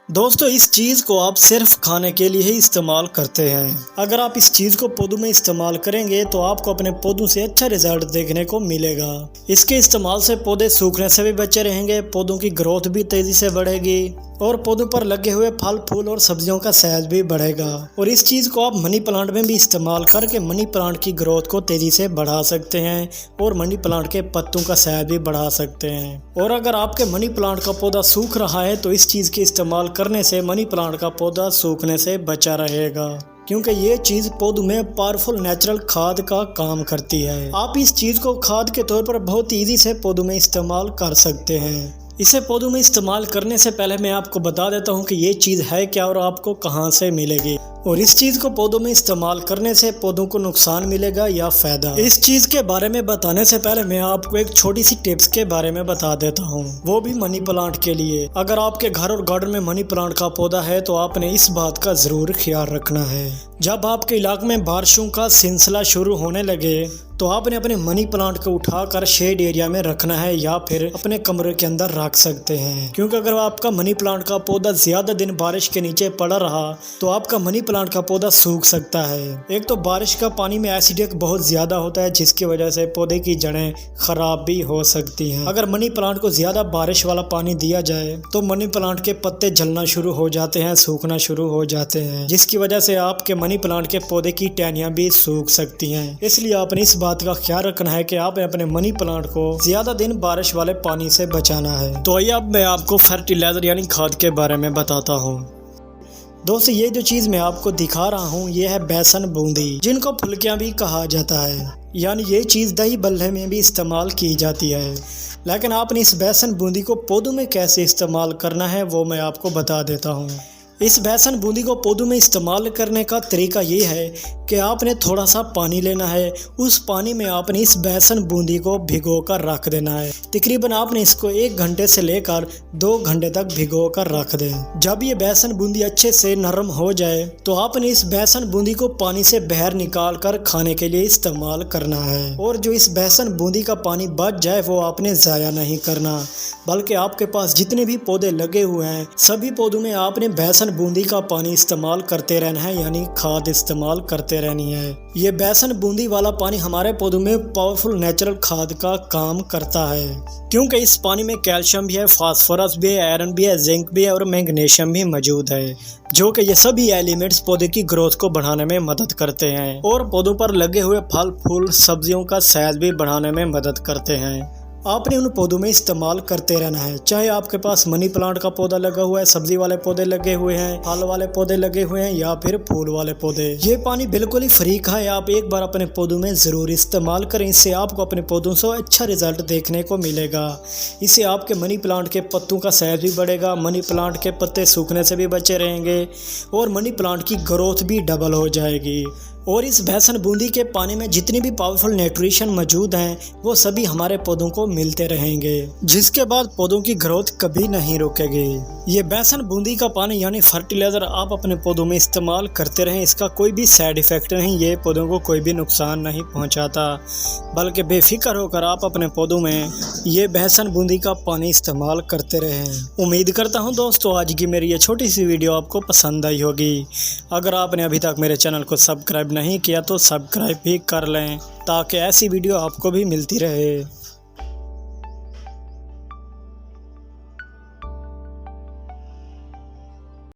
दोस्तों इस चीज़ को आप सिर्फ खाने के लिए ही इस्तेमाल करते हैं। अगर आप इस चीज़ को पौधों में इस्तेमाल करेंगे तो आपको अपने पौधों से अच्छा रिजल्ट देखने को मिलेगा। इसके इस्तेमाल से पौधे सूखने से भी बचे रहेंगे, पौधों की ग्रोथ भी तेज़ी से बढ़ेगी और पौधों पर लगे हुए फल फूल और सब्जियों का साइज भी बढ़ेगा। और इस चीज़ को आप मनी प्लांट में भी इस्तेमाल करके मनी प्लांट की ग्रोथ को तेज़ी से बढ़ा सकते हैं और मनी प्लांट के पत्तों का साइज भी बढ़ा सकते हैं। और अगर आपके मनी प्लांट का पौधा सूख रहा है तो इस चीज़ के इस्तेमाल करने से मनी प्लांट का पौधा सूखने से बचा रहेगा, क्योंकि ये चीज़ पौधों में पावरफुल नेचुरल खाद का काम करती है। आप इस चीज़ को खाद के तौर पर बहुत ईजी से पौधों में इस्तेमाल कर सकते हैं। इसे पौधों में इस्तेमाल करने से पहले मैं आपको बता देता हूँ कि ये चीज़ है क्या और आपको कहाँ से मिलेगी, और इस चीज़ को पौधों में इस्तेमाल करने से पौधों को नुकसान मिलेगा या फ़ायदा। इस चीज़ के बारे में बताने से पहले मैं आपको एक छोटी सी टिप्स के बारे में बता देता हूँ, वो भी मनी प्लांट के लिए। अगर आपके घर और गार्डन में मनी प्लांट का पौधा है तो आपने इस बात का ज़रूर ख्याल रखना है, जब आपके इलाके में बारिशों का सिलसिला शुरू होने लगे तो आपने अपने मनी प्लांट को उठाकर शेड एरिया में रखना है या फिर अपने कमरे के अंदर रख सकते हैं। क्योंकि अगर आपका मनी प्लांट का पौधा ज़्यादा दिन बारिश के नीचे पड़ा रहा तो आपका मनी प्लांट का पौधा सूख सकता है। एक तो बारिश का पानी में एसिडिक बहुत ज़्यादा होता है, जिसकी वजह से पौधे की जड़ें खराब भी हो सकती हैं। अगर मनी प्लांट को ज़्यादा बारिश वाला पानी दिया जाए तो मनी प्लांट के पत्ते जलना शुरू हो जाते हैं, सूखना शुरू हो जाते हैं, जिसकी वजह से आपके मनी प्लांट के पौधे की टहनियाँ भी सूख सकती हैं। इसलिए आपने इस बात का ख्याल रखना है कि आपने अपने मनी प्लांट को ज्यादा दिन बारिश वाले पानी से बचाना है। तो आइए अब मैं आपको फर्टिलाइजर यानी खाद के बारे में बताता हूँ। दोस्तों ये जो चीज़ मैं आपको दिखा रहा हूँ ये है बेसन बूंदी, जिनको फुलकियाँ भी कहा जाता है। यानी ये चीज़ दही बल्ले में भी इस्तेमाल की जाती है। लेकिन आपने इस बेसन बूंदी को पौधों में कैसे इस्तेमाल करना है वो मैं आपको बता देता हूँ। इस बेसन बूंदी को पौधों में इस्तेमाल करने का तरीका ये है कि आपने थोड़ा सा पानी लेना है, उस पानी में आपने इस बेसन बूंदी को भिगो कर रख देना है। तकरीबन आपने इसको 1 घंटे से लेकर 2 घंटे तक भिगो कर रख दें। जब ये बेसन बूंदी अच्छे से नरम हो जाए तो आपने इस बेसन बूंदी को पानी से बाहर निकाल कर खाने के लिए इस्तेमाल करना है। और जो इस बेसन बूंदी का पानी बच जाए वो आपने ज़ाया नहीं करना, बल्कि आपके पास जितने भी पौधे लगे हुए हैं सभी पौधों में आपने बेसन बूंदी का पानी इस्तेमाल करते रहना है, यानी खाद इस्तेमाल करते रहनी है। ये बेसन बूंदी वाला पानी हमारे पौधों में पावरफुल नेचुरल खाद का काम करता है, क्योंकि इस पानी में कैल्शियम भी है, फास्फोरस भी है, आयरन भी है, जिंक भी है और मैग्नीशियम भी मौजूद है, जो कि ये सभी एलिमेंट्स पौधे की ग्रोथ को बढ़ाने में मदद करते हैं और पौधों पर लगे हुए फल फूल सब्जियों का साइज भी बढ़ाने में मदद करते हैं। आपने उन पौधों में इस्तेमाल करते रहना है, चाहे आपके पास मनी प्लांट का पौधा लगा हुआ है, सब्जी वाले पौधे लगे हुए हैं, फल वाले पौधे लगे हुए हैं या फिर फूल वाले पौधे। ये पानी बिल्कुल ही फ्री का है, आप एक बार अपने पौधों में ज़रूर इस्तेमाल करें। इससे आपको अपने पौधों से अच्छा रिजल्ट देखने को मिलेगा। इससे आपके मनी प्लांट के पत्तों का साइज भी बढ़ेगा, मनी प्लांट के पत्ते सूखने से भी बचे रहेंगे और मनी प्लांट की ग्रोथ भी डबल हो जाएगी। और इस बेसन बूंदी के पानी में जितनी भी पावरफुल न्यूट्रिशन मौजूद हैं वो सभी हमारे पौधों को मिलते रहेंगे, जिसके बाद पौधों की ग्रोथ कभी नहीं रुकेगी। ये बेसन बूंदी का पानी यानी फर्टिलाइजर आप अपने पौधों में इस्तेमाल करते रहें, इसका कोई भी साइड इफेक्ट नहीं, ये पौधों को कोई भी नुकसान नहीं पहुंचाता, बल्कि बेफिक्र होकर आप अपने पौधों में ये बेसन बूंदी का पानी इस्तेमाल करते रहें। उम्मीद करता हूँ दोस्तों आज की मेरी ये छोटी सी वीडियो आपको पसंद आई होगी। अगर आपने अभी तक मेरे चैनल को सब्सक्राइब नहीं किया तो सब्सक्राइब भी कर लें, ताकि ऐसी वीडियो आपको भी मिलती रहे।